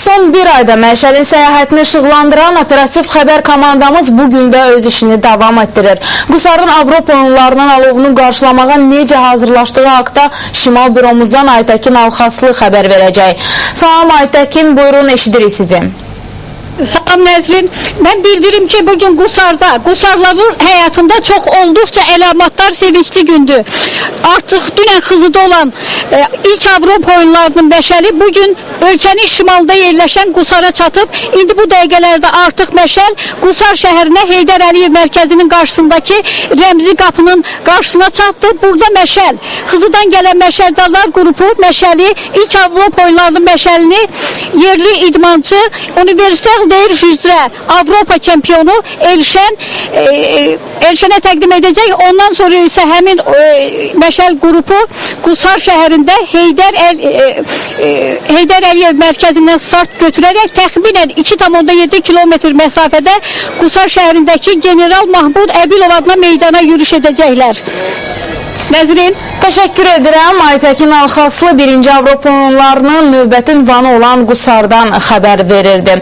Son bir ayda Məşəlin səyahətini işıqlandıran operativ xəbər komandamız bugün də öz işini davam etdirir. Qusarın Avropa oyunlarının alovunu qarşılamağa necə hazırlaşdığı haqda Şimal büromuzdan Aytəkin Alxaslı xəbər verəcək. Salam Aytəkin, buyurun, eşidirik sizi. Salam Nəzrin, ben bildirim ki bugün Qusarların hayatında çok oldukça əlamatlar sevinçli gündü. Artık dünən Xızıda olan ilk Avropa oyunlarının Məşəli bugün ölkənin şimalda yerləşən Qusara çatıb. İndi bu dəqiqələrdə artıq Məşəl Qusar şəhərinə Heydər Əliyev mərkəzinin qarşısındakı Rəmzi qapının qarşısına çatdı. Burada Məşəl, Xızıdan gələn Məşəldarlar qrupu Məşəli, ilk Avropa oyunlarının Məşəlini yerli idmançı universal döyüş üzrə Avropa çempionu Elşənə təqdim edəcək. Ondan sonra isə həmin Məşəl qrupu Qusar şəhərində Heydər Əliyev mərkəzindən start götürərək təxminən 2,7 kilometr məsafədə Qusar şəhərindəki General Mahmud Əbilov adına meydana yürüş edəcəklər. Nəzrin, Təşəkkür edirəm. Aytəkin Alxaslı 1-ci Avropa oyunlarının növbəti ünvanı olan Qusardan xəbər verirdi.